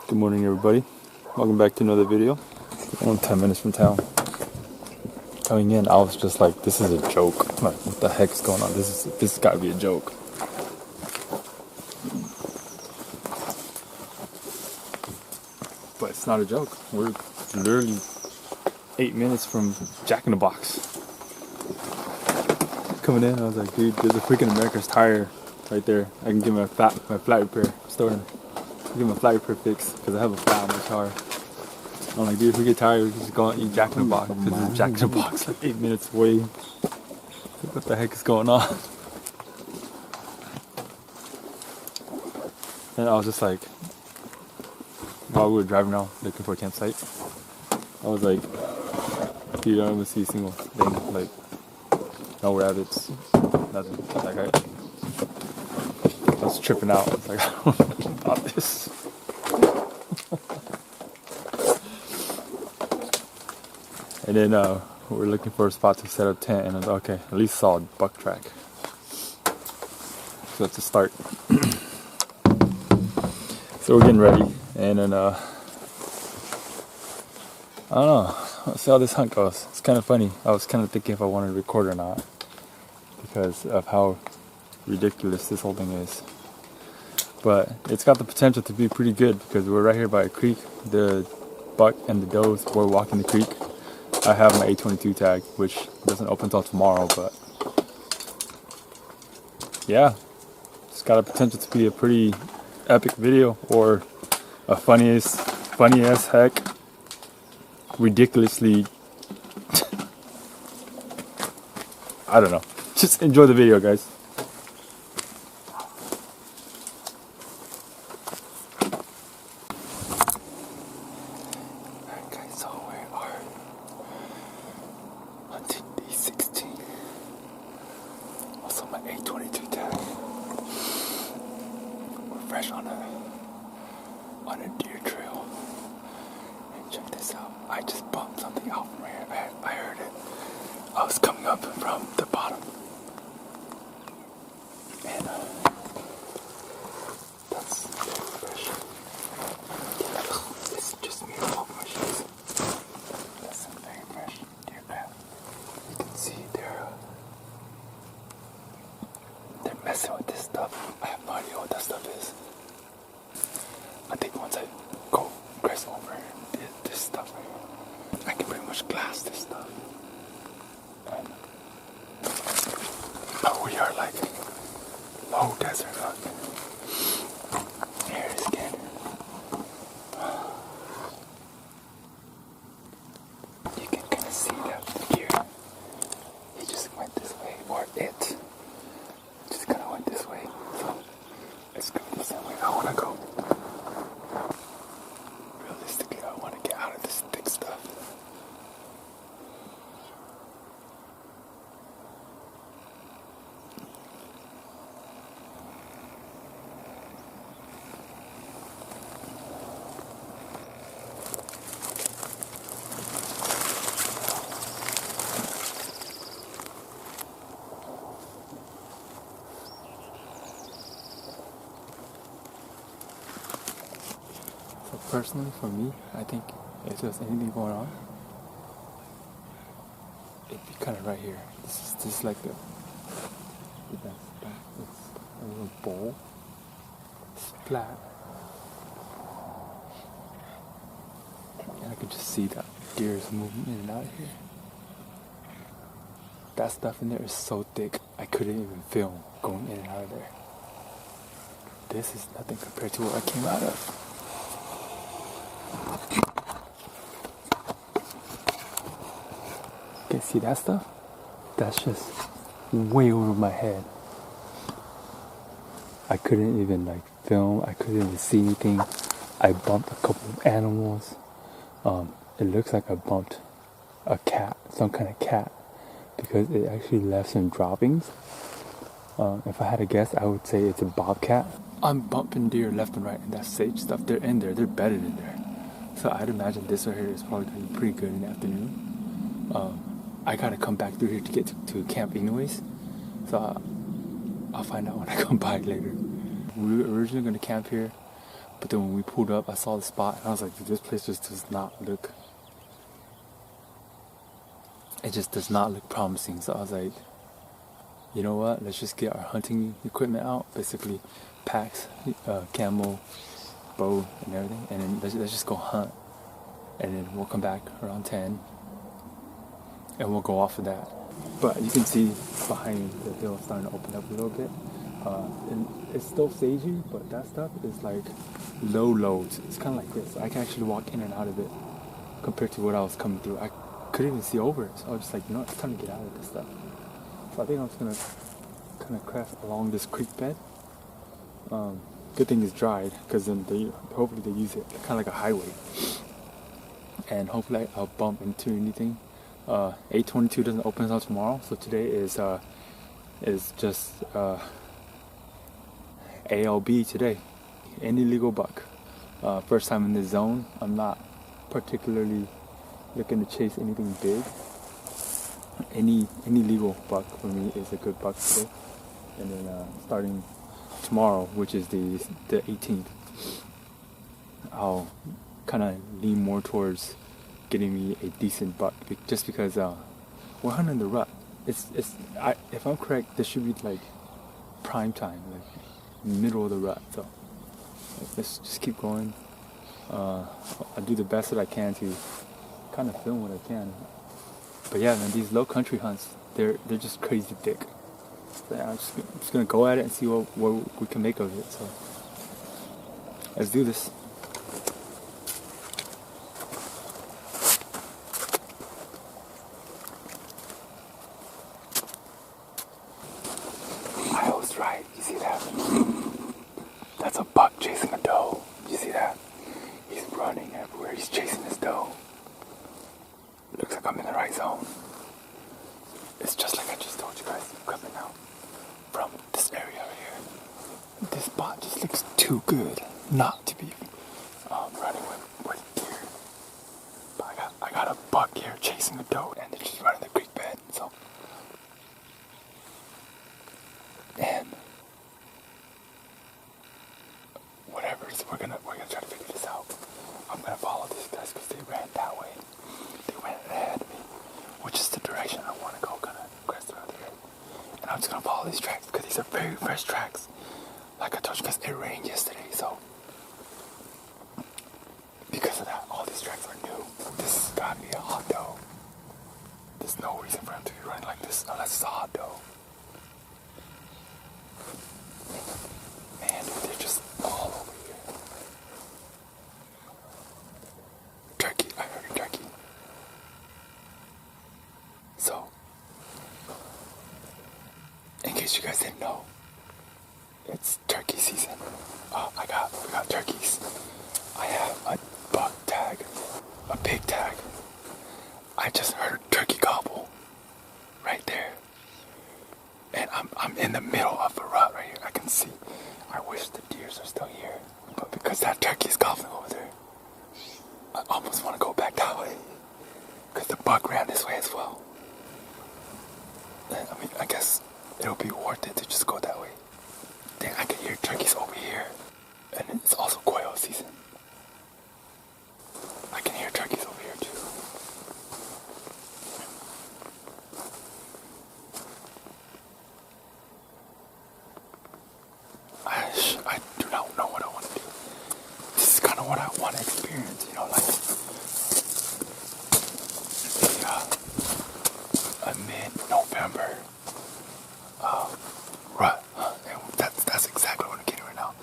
Good morning, everybody. Welcome back to another video. I'm only 10 minutes from town. Coming in, I was just like, this is a joke. Like, what the heck is going on? This has got to be a joke. But it's not a joke. We're literally 8 minutes from Jack in the Box. Coming in, I was like, dude, there's a freaking America's Tire right there. I can get my flat repair stored. Get my flat repair fix because I have a flat on my car. I'm like, dude, if we get tired, we can just go and eat Jack in the Box. Because there's Jack in the Box like 8 minutes away. What the heck is going on? And I was just like, while we were driving around looking for a campsite, I was like, dude, I don't even see a single thing. Like, no rabbits, nothing. Like, I was tripping out. I was like, I don't know about this. And then we're looking for a spot to set up tent, and I was like, okay, at least saw a buck track. So that's a start. So we're getting ready, and then I don't know. Let's see how this hunt goes. It's kind of funny. I was kind of thinking if I wanted to record or not because of how ridiculous this whole thing is. But it's got the potential to be pretty good because we're right here by a creek. The buck and the does were walking the creek. I have my A22 tag, which doesn't open until tomorrow, but yeah, it's got a potential to be a pretty epic video or a funny as heck, ridiculously, I don't know. Just enjoy the video, guys. A22 tag. We're fresh on a deer trail. And check this out. I just bumped something out from here. I heard it. I was coming up from the bottom. And that's very fresh. It's just me off my shoes. That's some very fresh deer path. You can see they're messing with this stuff. I have no idea what that stuff is. I think once I go press over this stuff, I can pretty much glass this stuff. But we are like low desert look. Here it is again. You can kind of see that deer. He just went this way, or it. This way, so it's going the same way I want to go. Realistically, I want to get out of this thick stuff. Personally, for me, I think if there's anything going on, it'd be kind of right here. This is like it's a little bowl. It's flat, and I can just see that deer's moving in and out of here. That stuff in there is so thick, I couldn't even film going in and out of there. This is nothing compared to what I came out of. Okay, see that stuff? That's just way over my head. I couldn't even like film. I couldn't even see anything. I bumped a couple of animals. It looks like I bumped a cat, some kind of cat, because it actually left some droppings. If I had to guess, I would say it's a bobcat. I'm bumping deer left and right, and that sage stuff, they're in there. They're bedded in there. So I'd imagine this right here is probably going to be pretty good in the afternoon. I gotta come back through here to get to camp anyways. So I'll find out when I come by later. We were originally going to camp here, But then when we pulled up, I saw the spot, and I was like, dude, this place just does not look. It just does not look promising. So I was like, you know what? Let's just get our hunting equipment out. Basically, packs, camel, bow, and everything, and then let's just go hunt. And then we'll come back around 10, and we'll go off of that. But you can see behind the hill starting to open up a little bit. And it's still sagey, but that stuff is like low loads. It's kind of like this. I can actually walk in and out of it compared to what I was coming through. I couldn't even see over it, so I was just like, you know what, it's time to get out of this stuff. So I think I'm just gonna kind of craft along this creek bed. Good thing it's dried, because then hopefully they use it kind of like a highway. And hopefully I'll bump into anything. 822 doesn't open until tomorrow, so today is just ALB today. Any legal buck. First time in this zone. I'm not particularly looking to chase anything big. Any legal buck for me is a good buck today. And then starting tomorrow, which is the 18th, I'll kind of lean more towards getting me a decent buck, just because we're hunting the rut. If I'm correct, this should be like prime time, like middle of the rut. So let's just keep going. I'll do the best that I can to kind of film what I can. But yeah, man, these low country hunts, they're just crazy thick. So I'm just gonna go at it and see what we can make of it. So let's do this. I was right. You see that? That's a buck chasing a doe. You see that? He's running everywhere. He's chasing his doe. Looks like I'm in the right zone. It's just like I just told you guys. I'm coming out from this area right here. This spot just looks too good not to be running with deer. But I got a buck here chasing a doe, and they're just running the creek bed. So, and whatever, so we're gonna try to figure this out. I'm gonna follow these guys because they ran that way. They went ahead of me, which is the direction I want to go, kind of crest around here. And I'm just gonna follow these tracks because these are very fresh tracks. Like I told you guys, it rained yesterday, so because of that, all these tracks are new. This has gotta be a hot doe. There's no reason for him to be running like this unless it's a hot doe. Man, they're just all over here. Turkey, I heard a turkey. So, in case you guys didn't know, it's turkey season. We got turkeys. I have a buck tag, a pig tag. I just heard a turkey gobble right there. And I'm in the middle of the rut right here. I can see. I wish the deers are still here. But because that turkey is gobbling over there, I almost want to go back that way. Because the buck ran this way as well. I mean, I guess it'll be worth it to just go that way. Then I can hear turkeys over here. And it's also quail season. I can hear turkeys over here too. I do not know what I want to do. This is kind of what I want to experience, you know, like a mid-November rut. And that's exactly what I'm getting right now.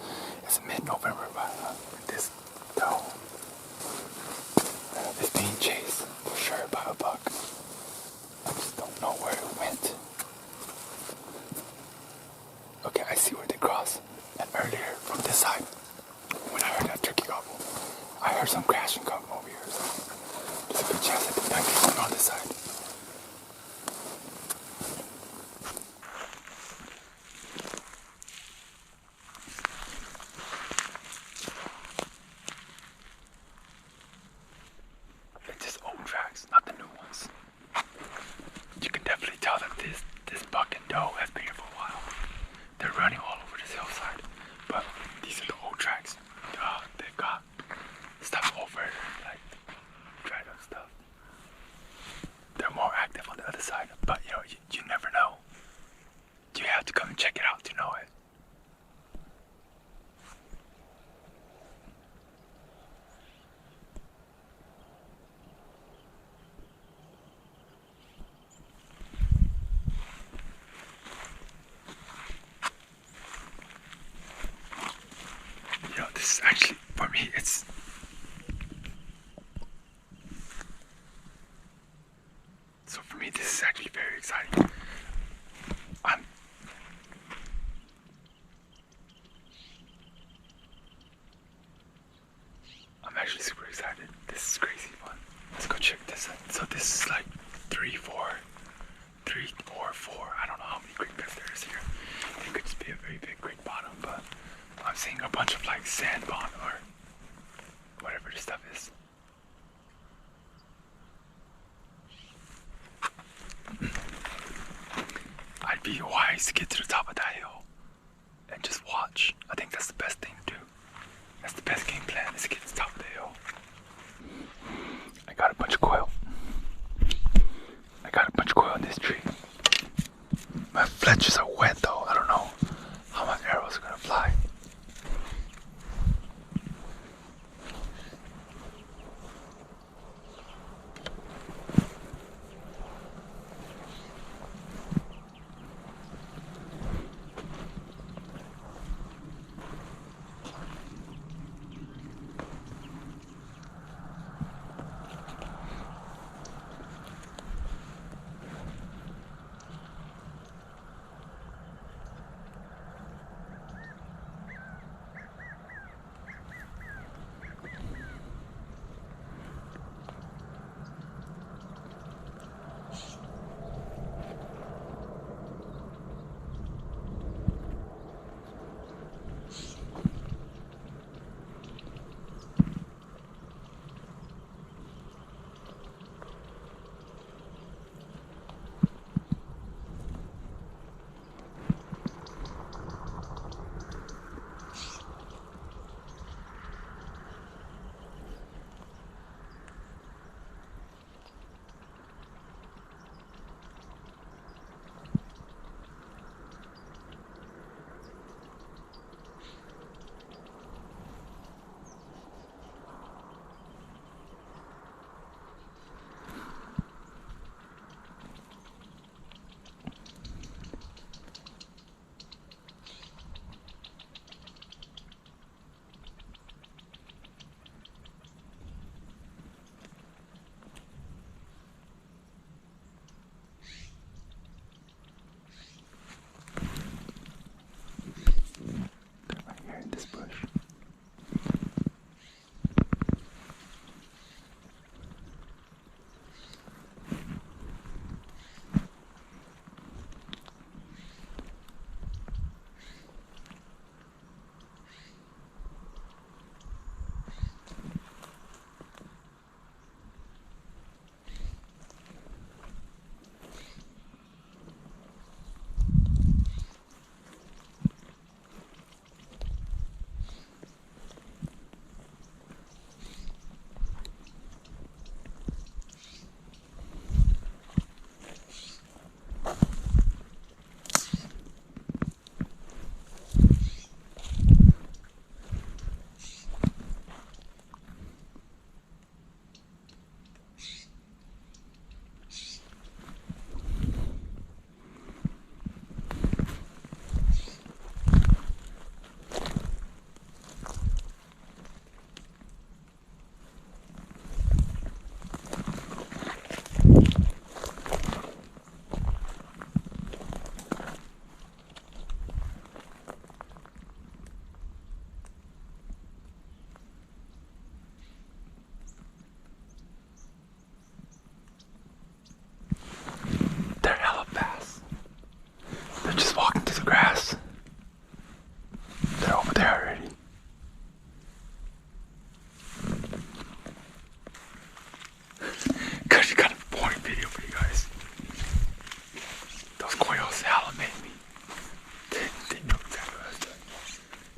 It's a mid-November rut. This doe is being chased for sure by a buck. I just don't know where it went. Okay, I see where they cross. And earlier, from this side, when I heard that turkey gobble, I heard some crashing coming over here. So there's a good chance that the turkey's on this side. It's just old tracks, not the new ones. You can definitely tell that this buck and doe has been here for a while. They're running all over this hillside, but these are the old tracks. Actually, for me, it's so for me this is actually very exciting. I'm actually super excited. This is crazy fun. Let's go check this out. So this is like 3, 4. I don't know how many creek beds there is here. It could just be a very big creek bottom, but I'm seeing a bunch of like sand bottom or whatever this stuff is. I'd be wise to get to the top of that hill and just watch. I think that's the best thing to do. That's the best game plan, is to get to the top of the hill. I got a bunch of quail. In this tree. My fletchers are wet though. I don't know how my arrows are gonna fly.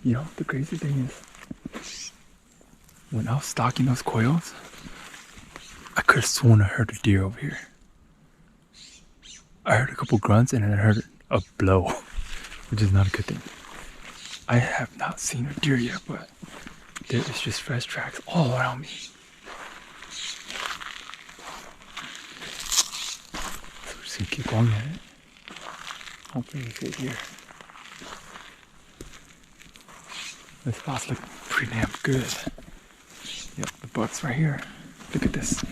You know, the crazy thing is, when I was stalking those quails, I could have sworn I heard a deer over here. I heard a couple grunts and then I heard a blow, which is not a good thing. I have not seen a deer yet, but there is just fresh tracks all around me. So we're just gonna keep going at it. Hopefully we get here. This spot's looking pretty damn good. Yep, the buck's right here. Look at this.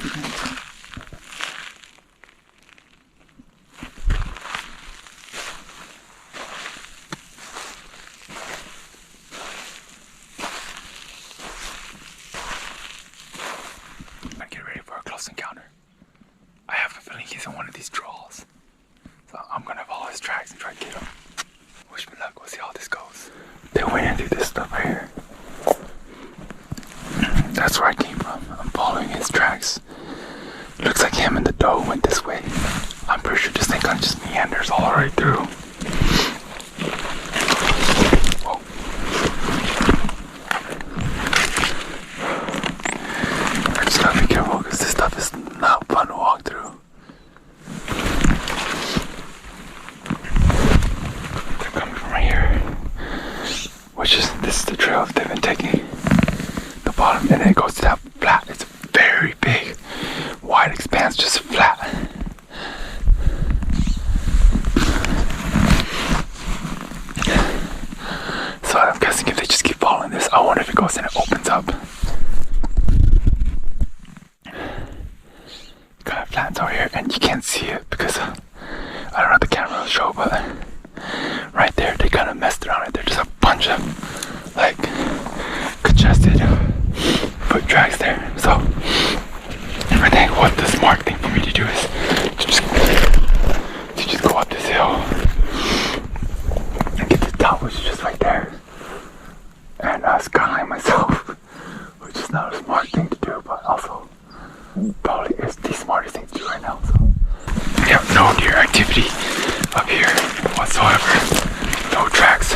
I'm gonna get ready for a close encounter. I have a feeling he's in one of these draws. So I'm gonna follow his tracks and try to get him. Wish me luck, we'll see how this goes. They went and do this stuff right here. That's where I came from. I'm following his tracks. Looks like him and the doe went this way. I'm pretty sure this thing kind of just meanders all the way through. Whoa. I just gotta be careful because this stuff is not fun to walk through. They're coming from right here. This is the trail that they've been taking. The bottom, and then it goes to that flat. It's very big, wide expanse, just flat. So I'm guessing if they just keep following this, I wonder if it goes and it opens up. It kind of flattens over here, and you can't see it because I don't know if the camera will show, but right there, they kind of messed around right there. Just a bunch of like congested foot tracks there. So I think what the smart thing for me to do is to just go up this hill and get to the top, which is just right there, and skyline myself, which is not a smart thing to do, but also probably is the smartest thing to do right now. So we have no deer activity up here whatsoever. No tracks,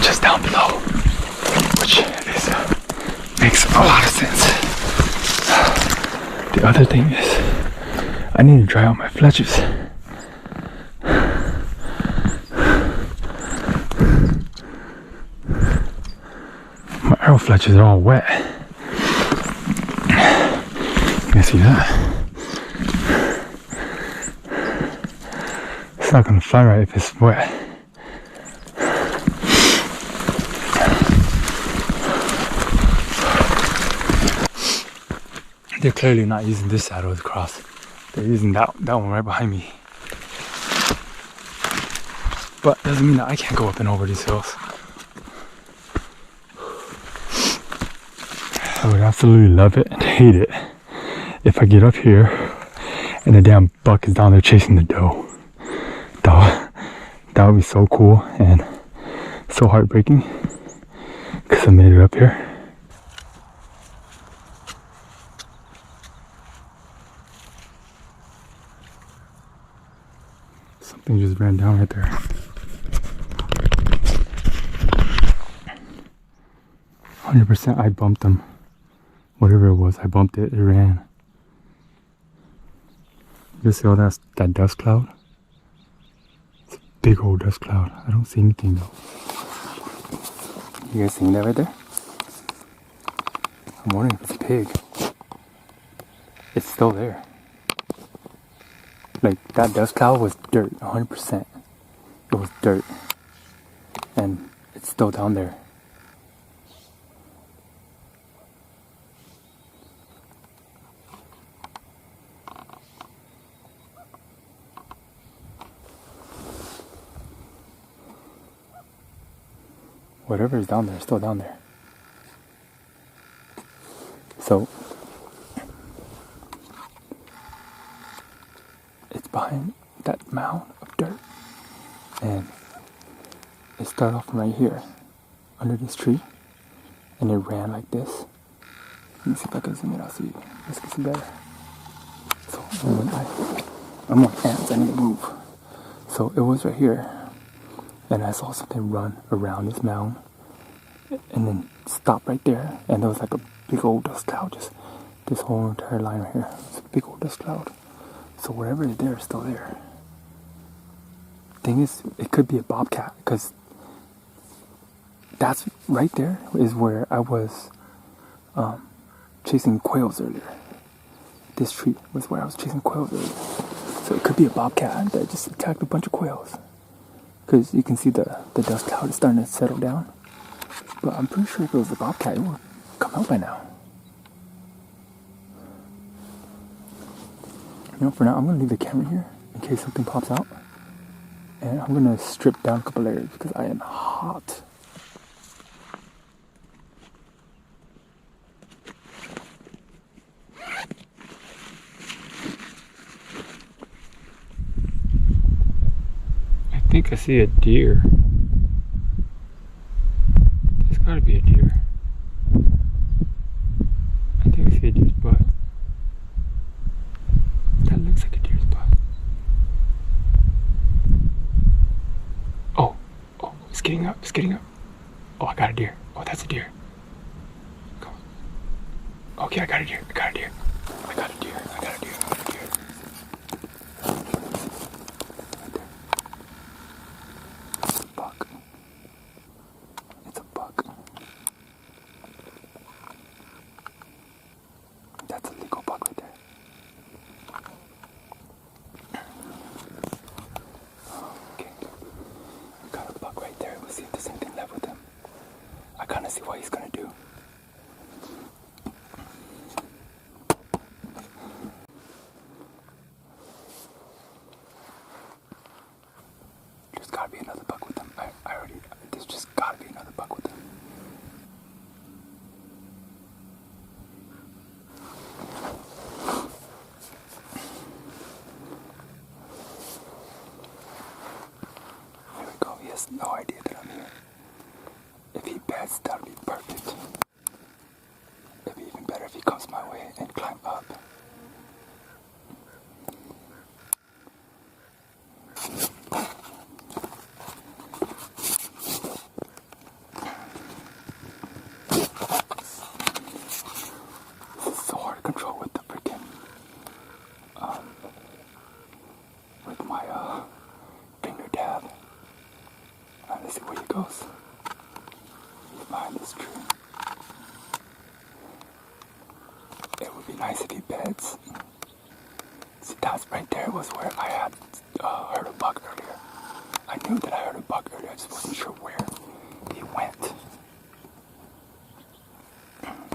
just down below, which is makes a lot of sense. The other thing is, I need to dry out my fletches. My arrow fletches are all wet. You can see that. It's not gonna fly right if it's wet. They're clearly not using this saddle as a cross. They're using that one right behind me. But doesn't mean that I can't go up and over these hills. I would absolutely love it and hate it if I get up here and the damn buck is down there chasing the doe. That would be so cool and so heartbreaking because I made it up here. Something just ran down right there. 100% I bumped them. Whatever it was, I bumped it, it ran. You see all that dust cloud? It's a big old dust cloud. I don't see anything though. You guys seeing that right there? I'm wondering if it's a pig. It's still there. Like, that dust cloud was dirt, 100%. It was dirt. And it's still down there. Whatever is down there is still down there. So, it's behind that mound of dirt. And it started off from right here, under this tree. And it ran like this. Let me see if I can zoom it out so this gets better. So, I'm on ants, I need to move. So, it was right here. And I saw something run around this mound and then stop right there, and there was like a big old dust cloud, just this whole entire line right here. It's a big old dust cloud. So whatever is there is still there. Thing is, it could be a bobcat, because that's right there is where I was chasing quails earlier. This tree was where I was chasing quails earlier. So it could be a bobcat that just attacked a bunch of quails. Because you can see the dust cloud is starting to settle down. but I'm pretty sure if it was a bobcat, it would come out by now. You know, for now, I'm going to leave the camera here in case something pops out. And I'm going to strip down a couple layers because I am hot. I think I see a deer. There's gotta be a deer. I think I see a deer's butt. That looks like a deer's butt. Oh, it's getting up, it's getting up. Oh, I got a deer. Oh, that's a deer. Come on. Okay, I got a deer, I got a deer. I got a deer, I got a deer, I got a deer. That's a legal buck right there. Okay. I got a buck right there. We'll see if there's anything left with him. I kind of see what he's going to do. There's got to be another buck with him. There's just got to be another buck with him. He has no idea that I'm here. If he bets, that would be perfect. It'd be even better if he comes my way and climb up. This is so hard to control with the freaking with my finger dab. Let's see where he goes. He's behind this tree. It would be nice if he beds. See, that's right there was where I had heard a buck earlier. I knew that I heard a buck earlier, I just wasn't sure where he went.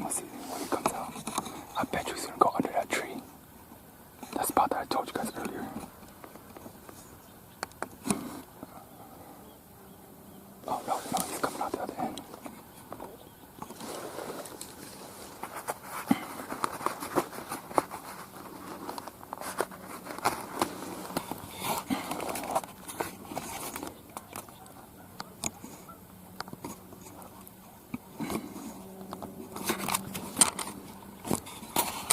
We'll see when he comes out. I bet you he's gonna go under that tree. That spot that I told you guys earlier. Oh, no, he's coming out the other end.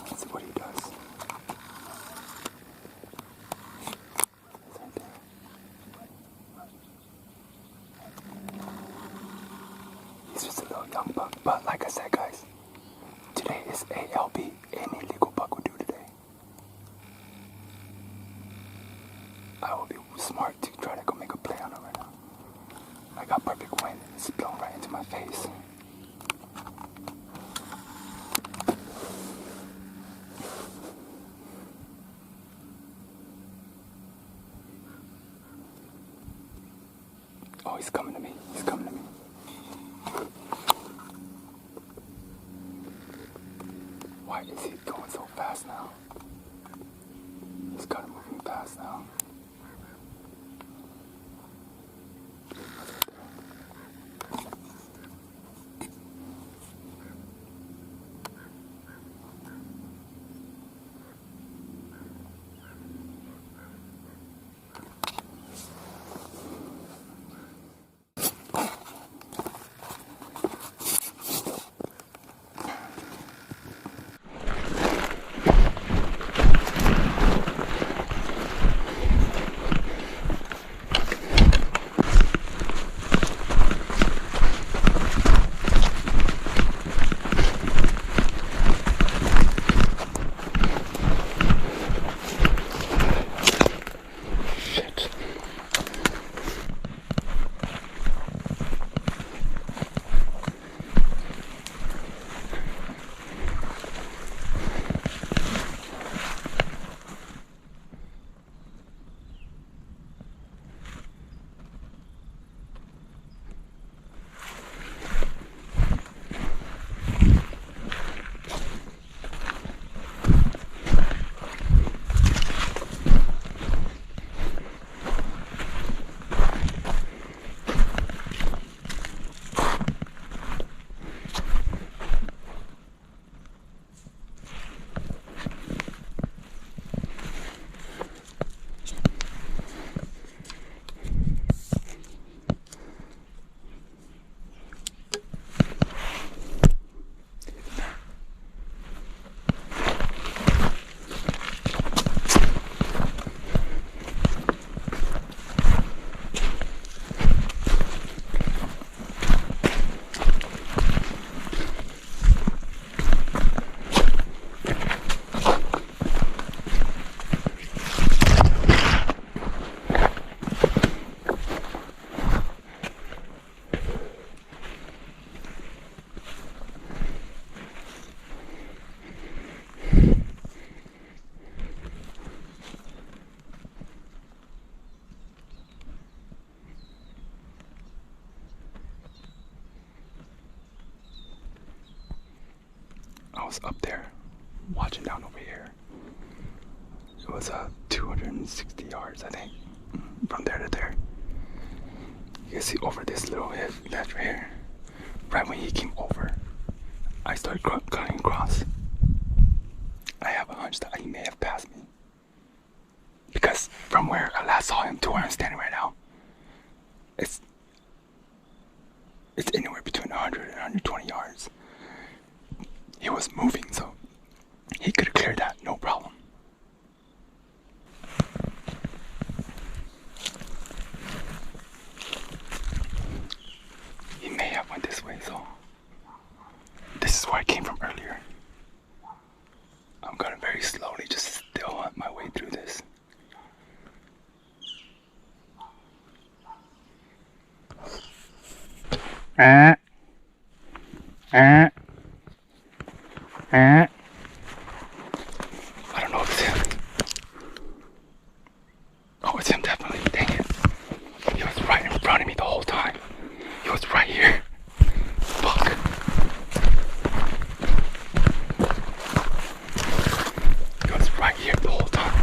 Let's see what he does. He's just a little young buck, but like I said, guys, today is ALB. Any legal buck will do today. I will be smart to try to go make a play on it right now. I got perfect wind. It's blowing right into my face. Oh, he's coming to me. He's coming to me. Why is he going so fast now? He's kind of moving fast now. was up there, watching down over here. It was 260 yards, I think, from there to there. You can see over this little ledge right here. Right when he came over, I started cutting across. I have a hunch that he may have passed me. Because from where I last saw him to where I'm standing right now, it's anywhere between 100 and 120 yards. He was moving, so he could have cleared that, no problem. He may have went this way, so this is where I came from earlier. I'm going very slowly, just still on my way through this. I don't know if it's him. Oh, it's him definitely. Dang it. He was right in front of me the whole time. He was right here. Fuck. He was right here the whole time.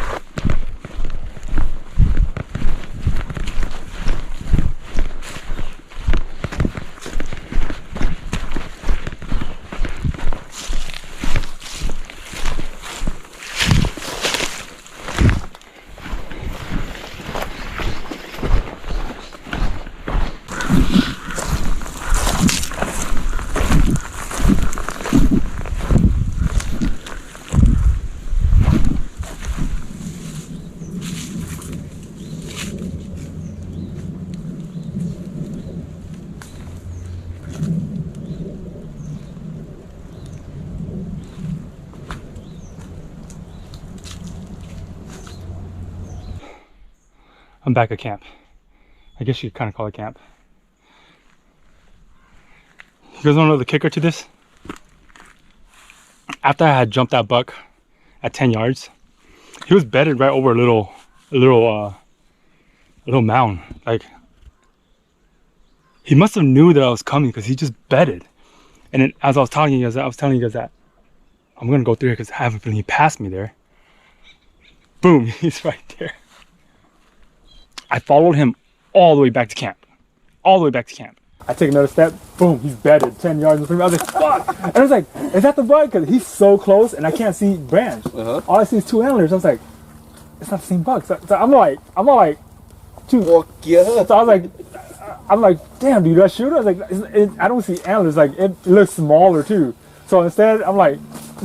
I'm back at camp. I guess you could kind of call it camp. You guys want to know the kicker to this? After I had jumped that buck at 10 yards, he was bedded right over a little mound. Like, he must have knew that I was coming because he just bedded. And then, as I was telling you guys that I'm gonna go through here because I have a feeling he passed me there. Boom, he's right there. I followed him all the way back to camp. All the way back to camp. I take another step, boom, he's bedded 10 yards in front of me. I was like, fuck! And I was like, is that the buck? Because he's so close and I can't see branch. All I see is two antlers. I was like, it's not the same buck. So I'm like, two. Fuck yeah. So I'm like, damn, dude, did I shoot it? I was like, I don't see antlers. Like, it looks smaller too. So instead, I'm like,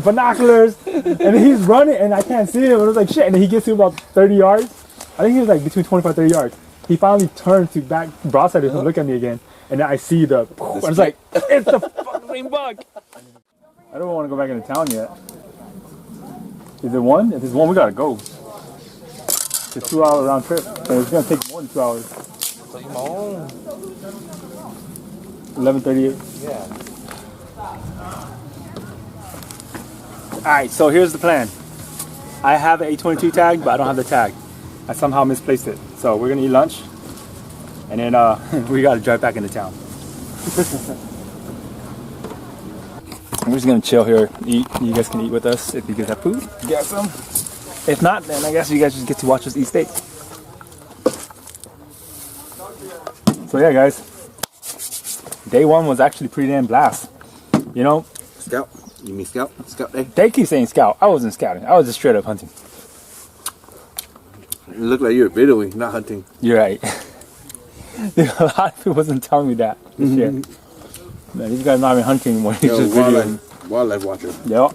binoculars, and he's running and I can't see him. And I was like, shit. And then he gets to about 30 yards. I think he was like between 25 30 yards. He finally turned to back broadside to look at me again. And then I see the, I was like, it's the fucking buck. I don't want to go back into town yet. Is it one? If it's one, we gotta go. It's a 2 hour round trip. And it's gonna take more than 2 hours. 11:38. Yeah. Alright, so here's the plan. I have an 822 tag, but I don't have the tag. I somehow misplaced it. So we're gonna eat lunch. And then we gotta drive back into town. We're just gonna chill here, eat. You guys can eat with us if you guys have food. Get some. If not, then I guess you guys just get to watch us eat steak. So yeah, guys. Day one was actually pretty damn blast. You know? Scout. You mean scout? Scout day? They keep saying scout. I wasn't scouting. I was just straight up hunting. It looked like you were videoing, not hunting. You're right. Dude, a lot of people wasn't telling me that this year. Man, these guys not even hunting anymore. He's just videoing. Wildlife watcher. Yep.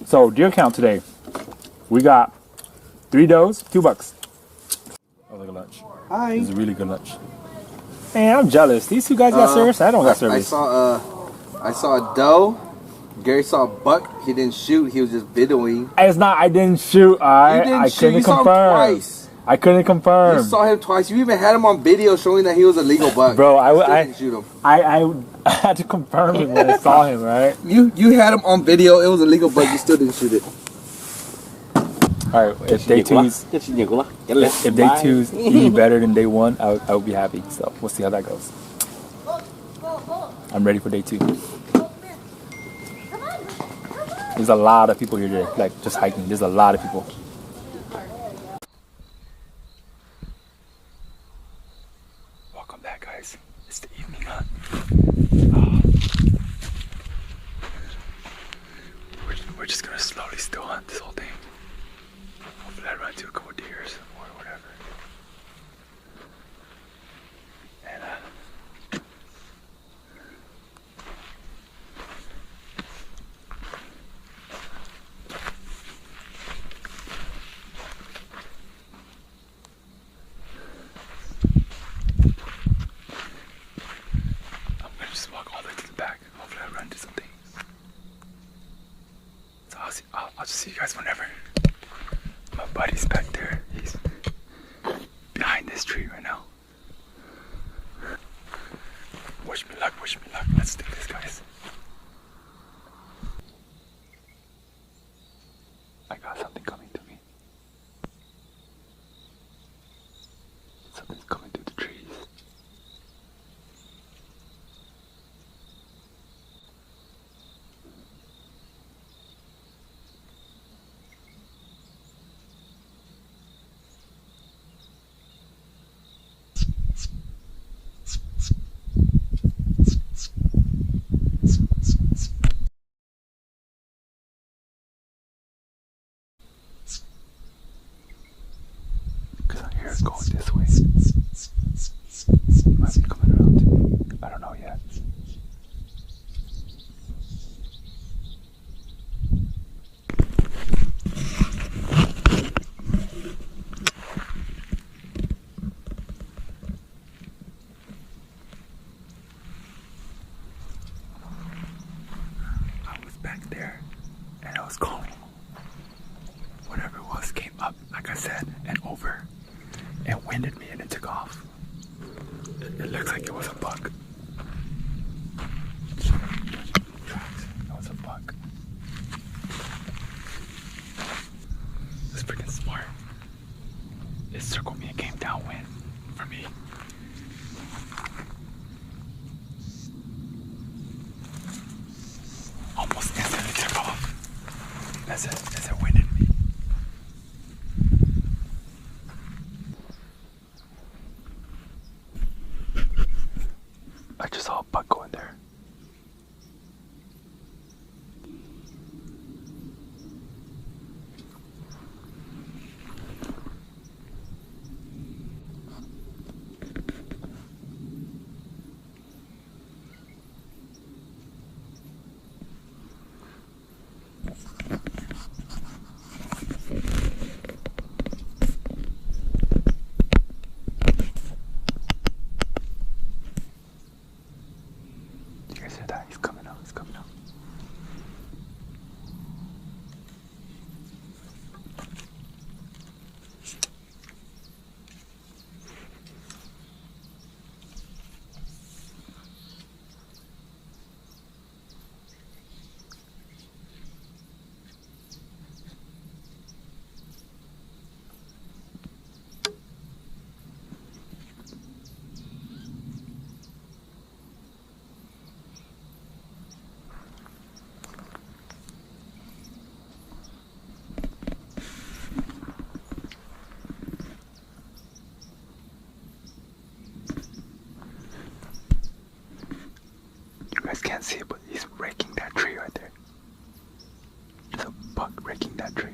So deer count today. We got 3 does, 2 bucks. Oh, look at lunch. Hi. This is a really good lunch. Man, I'm jealous. These two guys got service. I don't got service. I saw a doe. Gary saw a buck. He didn't shoot. He was just videoing. It's not. I didn't shoot. I couldn't confirm. Saw him twice. I couldn't confirm. You saw him twice. You even had him on video showing that he was a legal buck. Bro, I didn't shoot him. I had to confirm it when I saw him. Right. You had him on video. It was a legal buck. You still didn't shoot it. All right. If day two's any better than day one, I would be happy. So we'll see how that goes. I'm ready for day 2. There's a lot of people here today, like just hiking. There's a lot of people. Welcome back, guys. It's the evening hunt. We're just gonna slowly still hunt this whole thing. Hopefully I run into a couple deers or whatever. And I'm gonna just walk all the way to the back. Hopefully I run into something. So I'll just see you guys whenever. My buddy's back there. He's behind this tree right now. Wish me luck, wish me luck. Let's do this, guys. I got something coming to me. Something's coming through the trees. Because I hear it going this way. It might be coming around to me. I don't know yet. I was back there and I was calling. Whatever it was came up, like I said, and over and winded me and it took off. It looks like it was a buck. Tracks. It was a buck. It's freaking smart. It circled me and came downwind for me. Almost instantly took off as it winded me. I just saw a buck go in there. You guys hear that? He's coming out. He's coming out. You guys can't see it, but he's raking that tree right there. There's a buck raking that tree.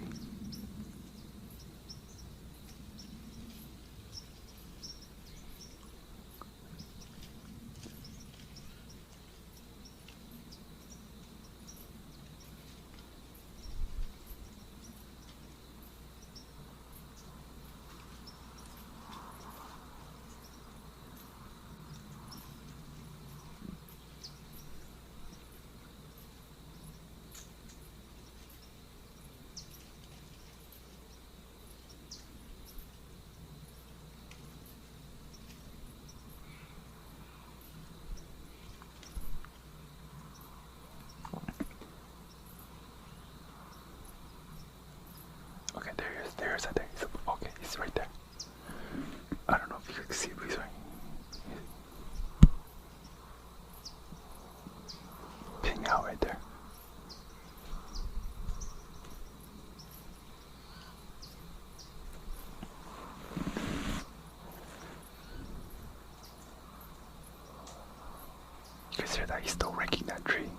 that? He's still raking that tree.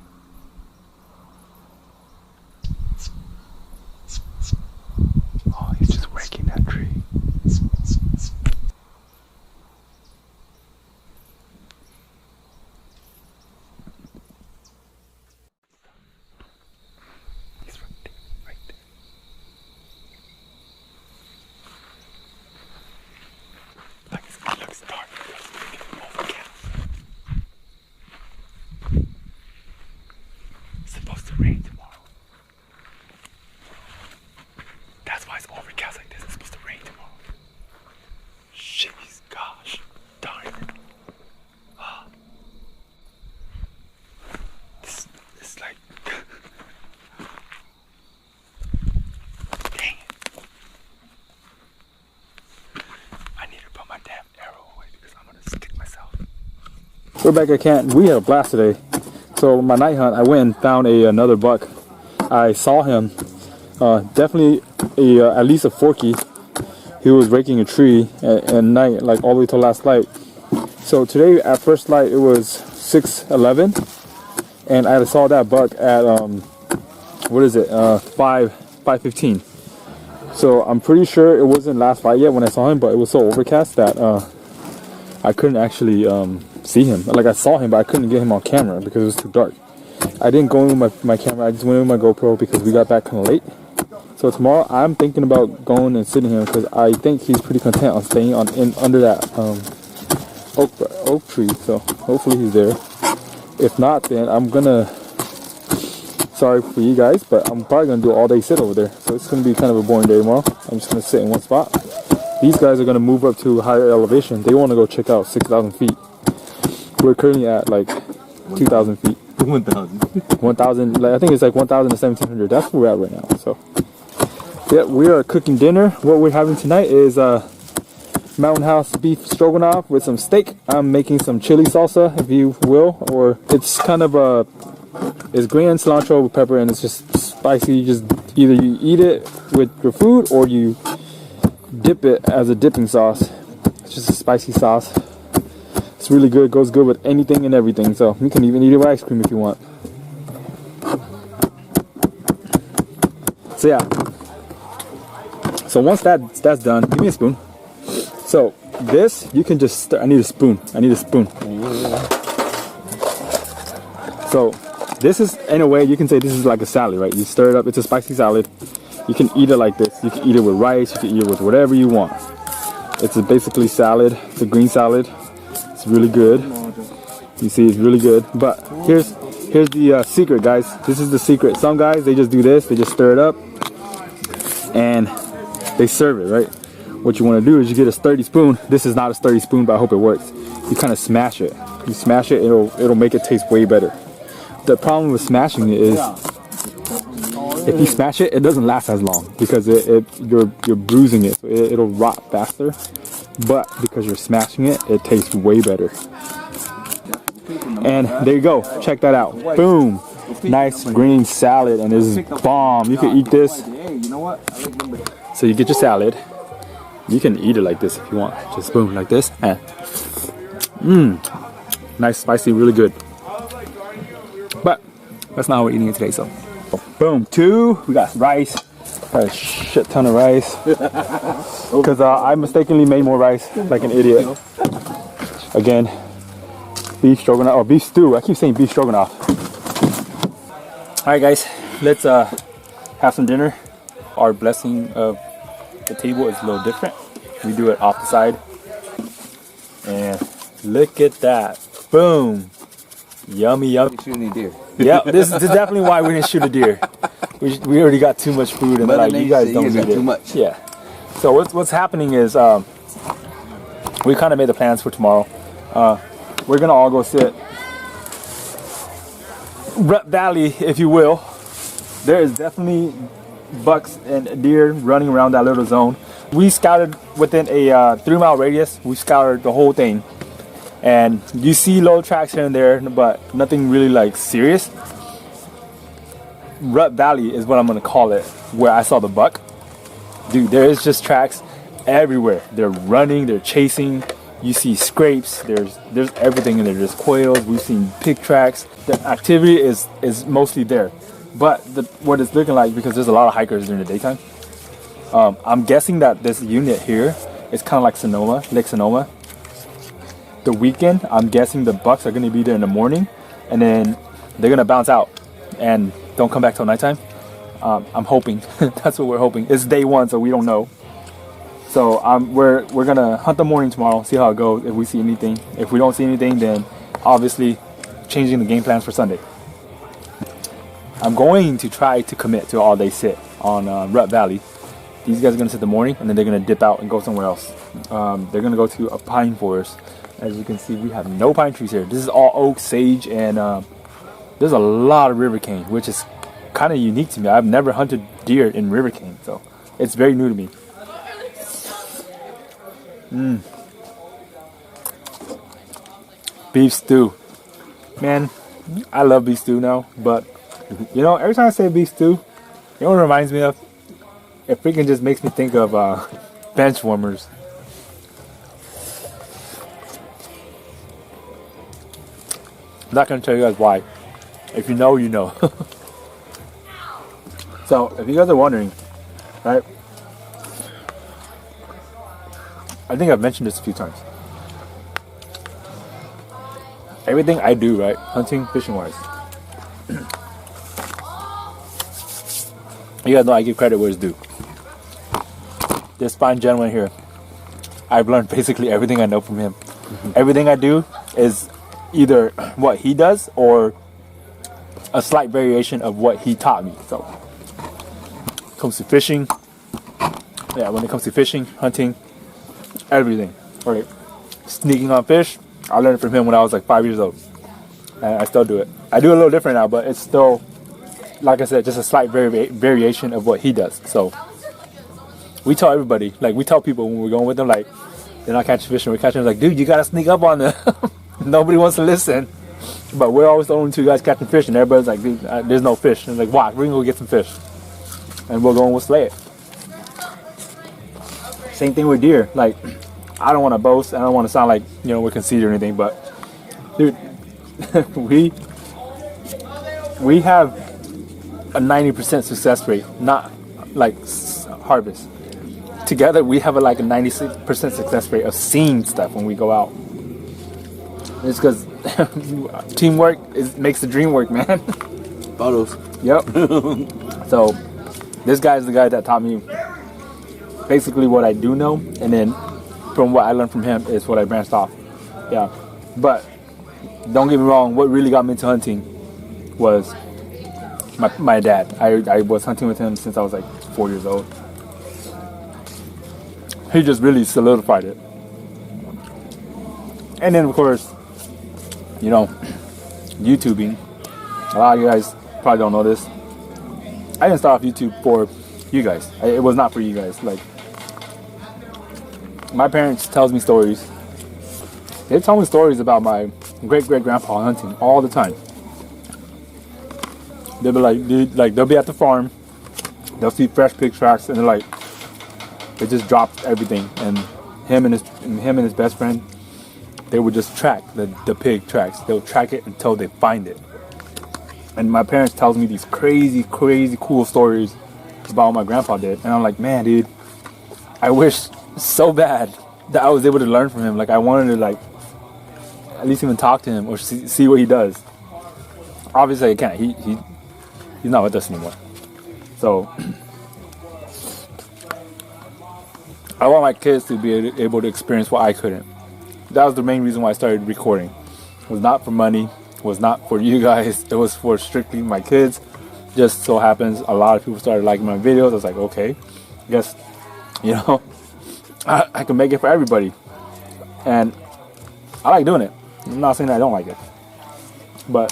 Oh, he's just raking that tree. He's right there, right there. Like it looks dark. It's overcast. It's supposed to rain tomorrow. That's why it's overcast like this. It's supposed to rain tomorrow. Jeez, gosh, darn it. This like, dang it. I need to put my damn arrow away because I'm gonna stick myself. We're back at camp. We had a blast today. So my night hunt, I went and found another buck. I saw him. Definitely at least a forky. He was raking a tree at night, like all the way till last light. So today at first light it was 6:11, and I saw that buck at what is it? 5:15. So I'm pretty sure it wasn't last light yet when I saw him, but it was so overcast that I couldn't actually see him. Like I saw him, but I couldn't get him on camera because it was too dark. I didn't go in with my camera. I just went in with my GoPro because we got back kind of late. So tomorrow I'm thinking about going and sitting here because I think he's pretty content on staying under that oak tree. So hopefully he's there. If not, then I'm gonna. Sorry for you guys, but I'm probably gonna do an all-day sit over there. So it's gonna be kind of a boring day tomorrow. I'm just gonna sit in one spot. These guys are gonna move up to higher elevation. They want to go check out 6,000 feet. We're currently at like 2,000 feet. 1,000. Like, I think it's like 1,000 to 1,700. That's where we're at right now. So. Yeah, we are cooking dinner. What we're having tonight is Mountain House beef stroganoff with some steak. I'm making some chili salsa, if you will, or it's kind of it's green cilantro with pepper, and it's just spicy. You just either you eat it with your food or you dip it as a dipping sauce. It's just a spicy sauce. It's really good. Goes good with anything and everything. So you can even eat it with ice cream if you want. So yeah. So once that's done, give me a spoon. So this, you can just stir. I need a spoon. So this is, in a way, you can say this is like a salad, right? You stir it up. It's a spicy salad. You can eat it like this. You can eat it with rice. You can eat it with whatever you want. It's basically salad. It's a green salad. It's really good. You see, it's really good. But here's the secret, guys. This is the secret. Some guys, they just do this. They just stir it up and they serve it, right? What you want to do is you get a sturdy spoon. This is not a sturdy spoon, but I hope it works. You kind of smash it. You smash it, it'll make it taste way better. The problem with smashing it is if you smash it, it doesn't last as long because you're bruising it, so it'll rot faster. But because you're smashing it, it tastes way better. And there you go. Check that out. Boom. Nice green salad, and this is bomb. You can eat this. So you get your salad. You can eat it like this if you want. Just boom, like this. And nice, spicy, really good. But that's not how we're eating it today. So boom, two. We got rice. Got a shit ton of rice. Because I mistakenly made more rice like an idiot. Again, beef stroganoff or beef stew. I keep saying beef stroganoff. All right, guys, let's have some dinner. Our blessing of the table is a little different. We do it off the side. And look at that. Boom. Yummy, yummy. Shoot any deer. Yeah, this is definitely why we didn't shoot a deer. We already got too much food, and like, you guys don't need it. Too much. Yeah. So what's happening is we kind of made the plans for tomorrow. We're gonna all go sit Rep Valley, if you will. There is definitely bucks and deer running around that little zone. We scouted within a 3-mile radius. We scouted the whole thing, and you see little tracks here and there, but nothing really like serious. Rut Valley is what I'm gonna call it, where I saw the buck. Dude, there is just tracks everywhere. They're running, they're chasing. You see scrapes. There's everything in there. There's quails. We've seen pig tracks. The activity is mostly there, but what it's looking like, because there's a lot of hikers during the daytime. I'm guessing that this unit here is kind of like Sonoma, Lake Sonoma. The weekend, I'm guessing the bucks are going to be there in the morning, and then they're going to bounce out and don't come back till nighttime. I'm hoping. That's what we're hoping. It's day one, so we don't know. So we're gonna hunt the morning tomorrow, see how it goes. If we see anything, if we don't see anything, then obviously changing the game plans for Sunday. I'm going to try to commit to all day sit on Rut Valley. These guys are gonna sit the morning, and then they're gonna dip out and go somewhere else. They're gonna go to a pine forest. As you can see, we have no pine trees here. This is all oak, sage, and there's a lot of river cane, which is kind of unique to me. I've never hunted deer in river cane, so it's very new to me. Beef stew, man, I love beef stew now. But you know, every time I say beef stew, you know what it reminds me of? It freaking just makes me think of bench warmers. I'm not gonna tell you guys why. If you know, you know. So, if you guys are wondering, right? I think I've mentioned this a few times. Everything I do, right, hunting, fishing wise, you guys know I give credit where it's due. This fine gentleman here, I've learned basically everything I know from him. Everything I do is either what he does or a slight variation of what he taught me. So, when it comes to fishing, when it comes to fishing, hunting, everything. Right. Sneaking on fish, I learned it from him when I was like 5 years old. And I still do it. I do it a little different now, but it's still, like I said, just a slight variation of what he does. So we tell everybody, like we tell people when we're going with them, like they're not catching fish and we're catching them, like, dude, you gotta sneak up on them. Nobody wants to listen. But we're always the only two guys catching fish, and everybody's like, dude, there's no fish. And like, why? We're gonna go get some fish. And we'll go and we'll slay it. Same thing with deer. Like, I don't want to boast. I don't want to sound like, you know, we're conceited or anything, but dude, we have a 90% success rate, not like harvest. Together, we have like a 96% success rate of seeing stuff when we go out. It's because teamwork makes the dream work, man. Photos. Yep. So, this guy is the guy that taught me basically what I do know, and then from what I learned from him is what I branched off. Yeah. But don't get me wrong, what really got me into hunting was my dad. I was hunting with him since I was like 4 years old. He just really solidified it. And then of course, you know, YouTubing. A lot of you guys probably don't know this. I didn't start off YouTube for you guys. It was not for you guys. Like, my parents tells me stories. They tell me stories about my great-great-grandpa hunting all the time. They'll be like, dude, like they'll be at the farm, they'll see fresh pig tracks, and they're like, they just dropped everything. And him and his best friend, they would just track the pig tracks. They'll track it until they find it. And my parents tells me these crazy, crazy cool stories about what my grandpa did. And I'm like, man, dude, I wish so bad that I was able to learn from him. Like, I wanted to, like, at least even talk to him or see what he does. Obviously, I can't. He's not with us anymore. So, I want my kids to be able to experience what I couldn't. That was the main reason why I started recording. It was not for money. It was not for you guys. It was for strictly my kids. Just so happens a lot of people started liking my videos. I was like, okay, I guess, you know, I can make it for everybody. And I like doing it. I'm not saying I don't like it. But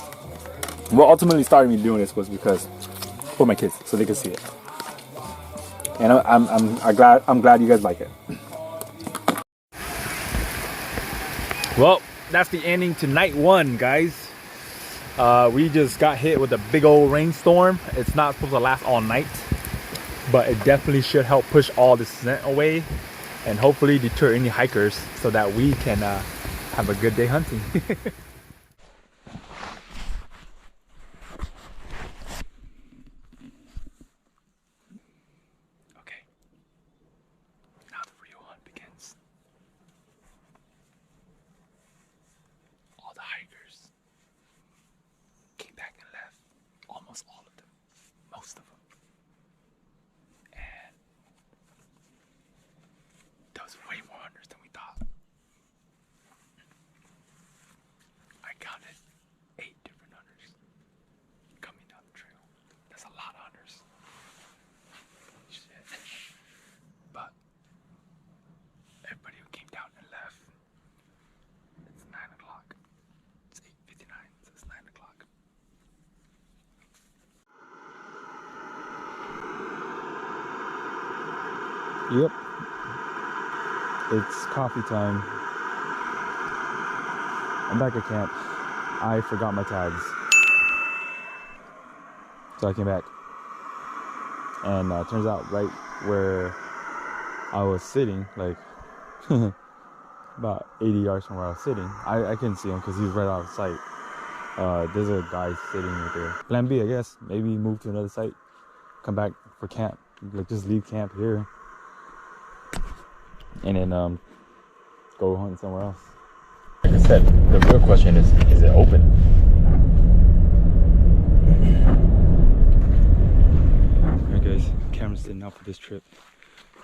what ultimately started me doing this was because for my kids, so they could see it. And I'm glad you guys like it. Well, that's the ending to night one, guys. We just got hit with a big old rainstorm. It's not supposed to last all night, but it definitely should help push all the scent away. and hopefully deter any hikers so that we can have a good day hunting. Okay, now the real hunt begins. All the hikers came back and left, almost all of them, most of them. And there was way more hunters than we thought. I counted 8 different hunters coming down the trail. That's a lot of hunters. Shit. But everybody who came down and left, it's 9 o'clock. It's 8:59, so it's 9 o'clock. Yep. It's coffee time. I'm back at camp. I forgot my tags. So I came back. And turns out right where I was sitting, like about 80 yards from where I was sitting, I couldn't see him because he was right out of sight. There's a guy sitting right there. Plan B, I guess. Maybe move to another site. Come back for camp. Like just leave camp here. And then go hunt somewhere else. Like I said, the real question is it open? Alright guys, camera's sitting out for this trip.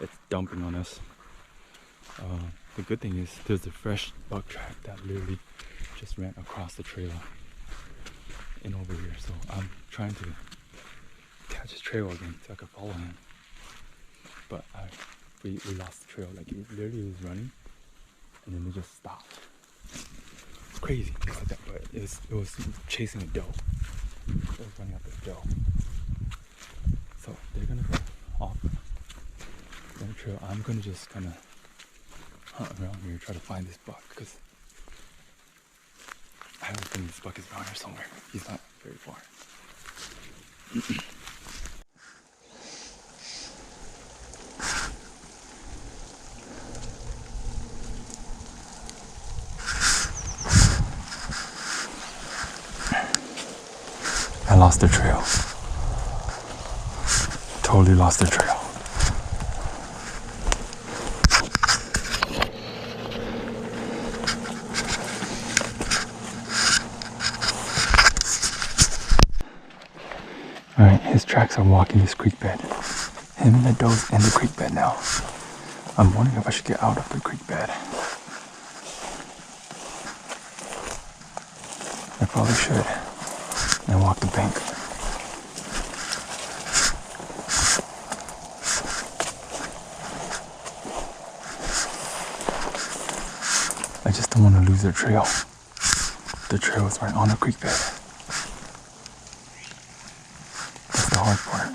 It's dumping on us. The good thing is there's a fresh buck track that literally just ran across the trail and over here. So I'm trying to catch his trail again so I can follow him. But we lost the trail. Like it literally was running and then it just stopped. It's crazy like that, but it was chasing a doe. It was running after a doe. So they're gonna go off the trail. I'm gonna just kind of hunt around here, try to find this buck because I don't think this buck is around here somewhere. He's not very far. I lost the trail. Totally lost the trail. Alright, his tracks are walking this creek bed. Him and the doe's in the creek bed now. I'm wondering if I should get out of the creek bed. I probably should. And walk the bank. I just don't want to lose their trail. The trail is right on the creek bed. That's the hard part.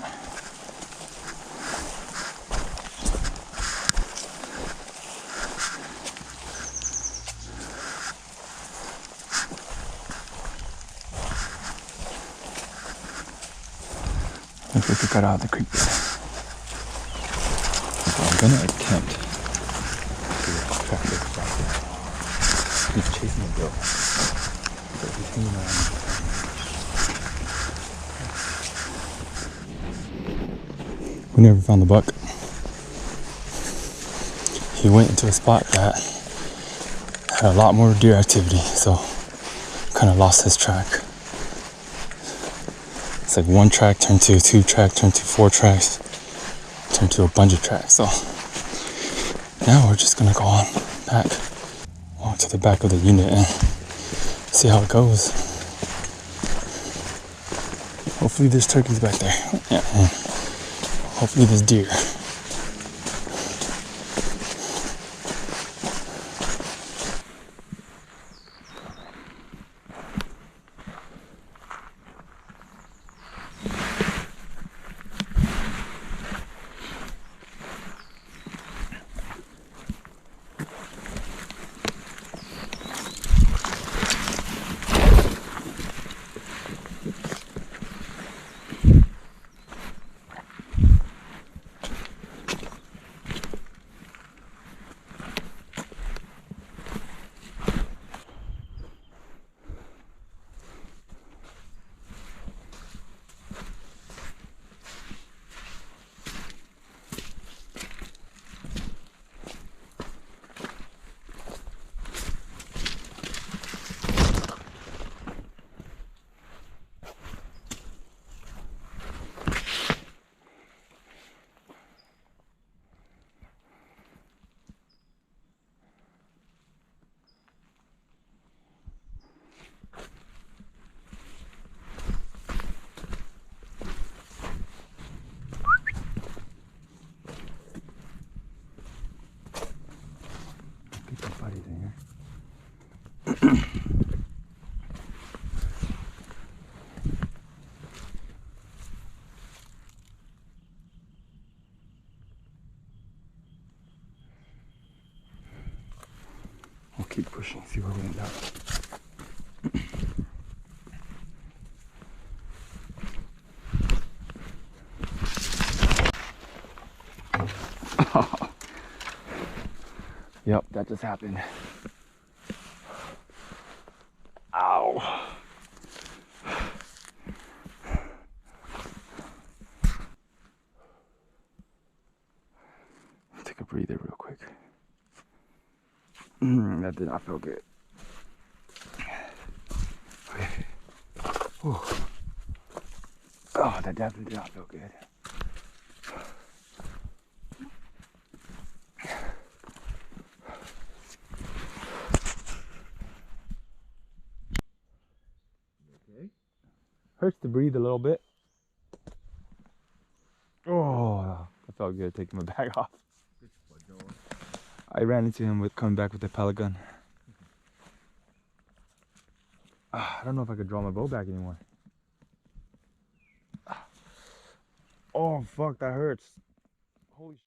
Looks like we got out of the creek bed. So I'm gonna attempt to track this back there. He's chasing a doe. So he's hanging around. We never found the buck. He went into a spot that had a lot more deer activity, so kind of lost his track. It's like 1 track turned to 2 track, turned to 4 tracks, turned to a bunch of tracks. So now we're just gonna go on back, walk to the back of the unit and see how it goes. Hopefully there's turkeys back there. Yeah. Hopefully there's deer. keep pushing, see where we end up. Yep, that just happened. Ow. Take a breather real quick. That did not feel good. Okay. Whew. Oh, that definitely did not feel good. Okay. Hurts to breathe a little bit. Oh, that felt good taking my bag off. I ran into him with coming back with the pellet gun. I don't know if I could draw my bow back anymore. Oh fuck, that hurts. Holy shit.